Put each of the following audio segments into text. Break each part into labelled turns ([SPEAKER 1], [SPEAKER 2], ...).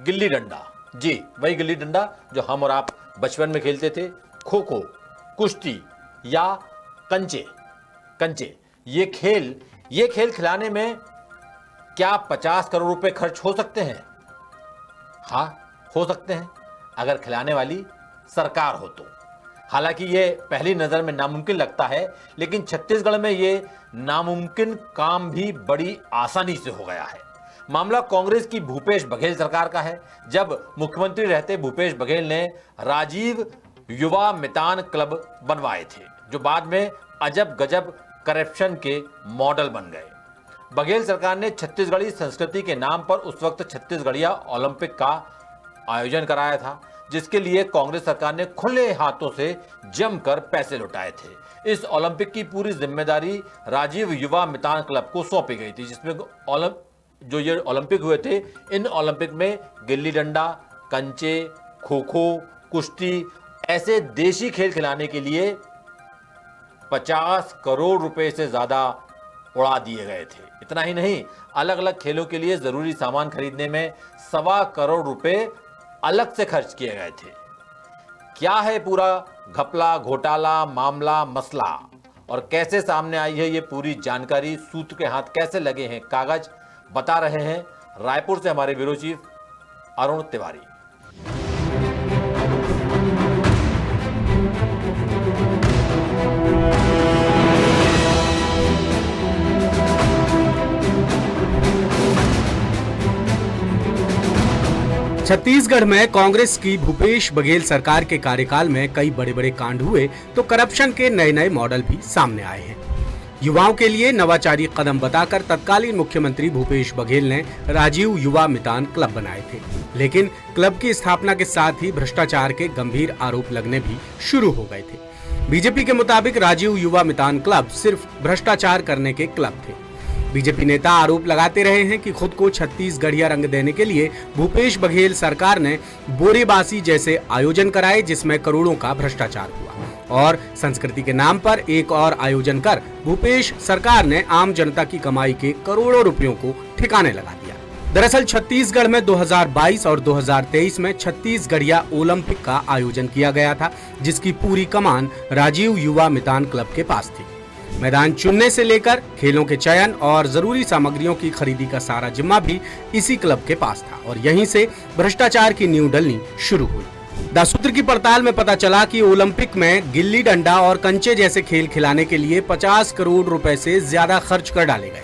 [SPEAKER 1] गिल्ली डंडा, जी वही गिल्ली डंडा जो हम और आप बचपन में खेलते थे, खो खो, कुश्ती या कंचे, ये खेल खिलाने में क्या 50 करोड़ रुपए खर्च हो सकते हैं? हाँ, हो सकते हैं, अगर खिलाने वाली सरकार हो तो। हालांकि ये पहली नजर में नामुमकिन लगता है, लेकिन छत्तीसगढ़ में ये नामुमकिन काम भी बड़ी आसानी से हो गया है। मामला कांग्रेस की भूपेश बघेल सरकार का है। जब मुख्यमंत्री रहते भूपेश बघेल ने राजीव युवा मितान क्लब बनवाए थे, जो बाद में अजब गजब करप्शन के मॉडल बन गए। बघेल सरकार ने छत्तीसगढ़ी संस्कृति के नाम पर उस वक्त छत्तीसगढ़िया ओलंपिक का आयोजन कराया था, जिसके लिए कांग्रेस सरकार ने खुले हाथों से जमकर पैसे लुटाए थे। इस ओलंपिक की पूरी जिम्मेदारी राजीव युवा मितान क्लब को सौंपी गई थी, जिसमें जो ये ओलंपिक हुए थे, इन ओलंपिक में गिल्ली डंडा, कंचे, खो खो, कुश्ती ऐसे देशी खेल खिलाने के लिए 50 करोड़ रुपए से ज्यादा उड़ा दिए गए थे। इतना ही नहीं, अलग अलग खेलों के लिए जरूरी सामान खरीदने में 1.25 करोड़ रुपए अलग से खर्च किए गए थे। क्या है पूरा घपला, घोटाला, मामला, मसला और कैसे सामने आई है ये पूरी जानकारी, सूत्र के हाथ कैसे लगे हैं कागज, बता रहे हैं रायपुर से हमारे ब्यूरो चीफ अरुण तिवारी।
[SPEAKER 2] छत्तीसगढ़ में कांग्रेस की भूपेश बघेल सरकार के कार्यकाल में कई बड़े बड़े कांड हुए तो करप्शन के नए नए मॉडल भी सामने आए हैं। युवाओं के लिए नवाचारी कदम बताकर तत्कालीन मुख्यमंत्री भूपेश बघेल ने राजीव युवा मितान क्लब बनाए थे, लेकिन क्लब की स्थापना के साथ ही भ्रष्टाचार के गंभीर आरोप लगने भी शुरू हो गए थे। बीजेपी के मुताबिक राजीव युवा मितान क्लब सिर्फ भ्रष्टाचार करने के क्लब थे। बीजेपी नेता आरोप लगाते रहे हैं कि खुद को छत्तीसगढ़िया रंग देने के लिए भूपेश बघेल सरकार ने बोरेबासी जैसे आयोजन कराए, जिसमें करोड़ों का भ्रष्टाचार हुआ और संस्कृति के नाम पर एक और आयोजन कर भूपेश सरकार ने आम जनता की कमाई के करोड़ों रुपयों को ठिकाने लगा दिया। दरअसल छत्तीसगढ़ में 2022 और 2023 में छत्तीसगढ़िया ओलंपिक का आयोजन किया गया था, जिसकी पूरी कमान राजीव युवा मितान क्लब के पास थी। मैदान चुनने से लेकर खेलों के चयन और जरूरी सामग्रियों की खरीदी का सारा जिम्मा भी इसी क्लब के पास था और यहीं से भ्रष्टाचार की नींव डलनी शुरू हुई। द सूत्र की पड़ताल में पता चला कि ओलंपिक में गिल्ली डंडा और कंचे जैसे खेल खिलाने के लिए 50 करोड़ रुपए से ज्यादा खर्च कर डाले गए।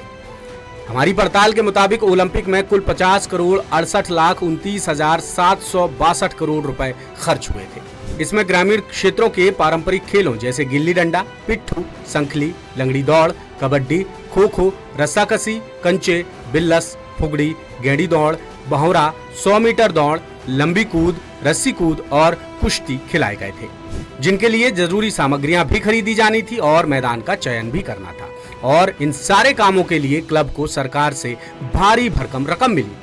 [SPEAKER 2] हमारी पड़ताल के मुताबिक ओलंपिक में कुल 50 करोड़ 68,29,762 करोड़ रुपए खर्च हुए थे। इसमें ग्रामीण क्षेत्रों के पारंपरिक खेलों जैसे गिल्ली डंडा, पिट्ठू, संखली, लंगड़ी दौड़, कबड्डी, खो खो, रस्साकसी, कंचे, बिल्लस, फुगड़ी, गेंडी दौड़, बहोरा, 100 मीटर दौड़, लंबी कूद, रस्सी कूद और कुश्ती खिलाए गए थे, जिनके लिए जरूरी सामग्रियां भी खरीदी जानी थी और मैदान का चयन भी करना था। और इन सारे कामों के लिए क्लब को सरकार से भारी भरकम रकम मिली थी,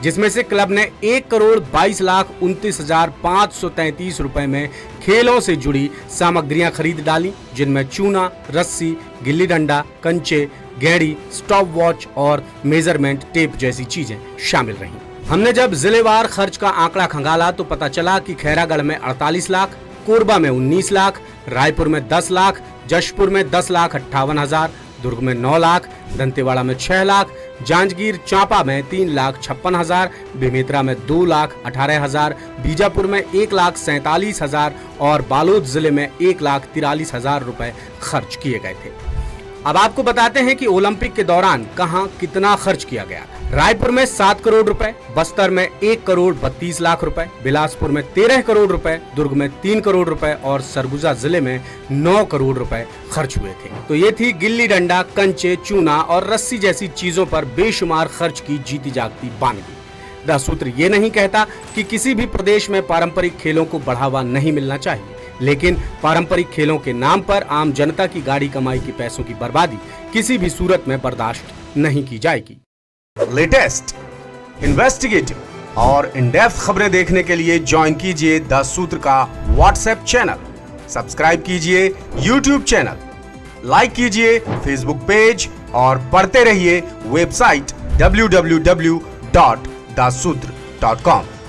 [SPEAKER 2] जिसमें से क्लब ने 1,22,29,533 रुपए में खेलों से जुड़ी सामग्रियां खरीद डाली, जिनमें चूना, रस्सी, गिल्ली डंडा, कंचे, गेड़ी, स्टॉप वॉच और मेजरमेंट टेप जैसी चीजें शामिल रहीं। हमने जब जिलेवार खर्च का आंकड़ा खंगाला तो पता चला कि खैरागढ़ में 48 लाख, कोरबा में 19 लाख, रायपुर में 10 लाख, जशपुर में 10,58,000, दुर्ग में 9 लाख, दंतेवाड़ा में 6 लाख, जांजगीर चांपा में 3,56,000, बेमेतरा में 2,18,000, बीजापुर में 1,47,000 और बालोद जिले में 1,43,000 रुपए खर्च किए गए थे। अब आपको बताते हैं कि ओलंपिक के दौरान कहां कितना खर्च किया गया। रायपुर में 7 करोड़ रुपए, बस्तर में 1 करोड़ 32 लाख रुपए, बिलासपुर में 13 करोड़ रुपए, दुर्ग में 3 करोड़ रुपए और सरगुजा जिले में 9 करोड़ रुपए खर्च हुए थे। तो ये थी गिल्ली डंडा, कंचे, चूना और रस्सी जैसी चीजों पर बेशुमार खर्च की जीती जागती बानगी। द सूत्र ये नहीं कहता कि किसी भी प्रदेश में पारंपरिक खेलों को बढ़ावा नहीं मिलना चाहिए, लेकिन पारंपरिक खेलों के नाम पर आम जनता की गाड़ी कमाई की पैसों की बर्बादी किसी भी सूरत में बर्दाश्त नहीं की जाएगी।
[SPEAKER 3] लेटेस्ट, इन्वेस्टिगेटिव और इन डेप्थ खबरें देखने के लिए ज्वाइन कीजिए द सूत्र का व्हाट्सएप चैनल, सब्सक्राइब कीजिए यूट्यूब चैनल, लाइक कीजिए फेसबुक पेज और पढ़ते रहिए वेबसाइट www.daसूत्र.com। www.thesunday.com।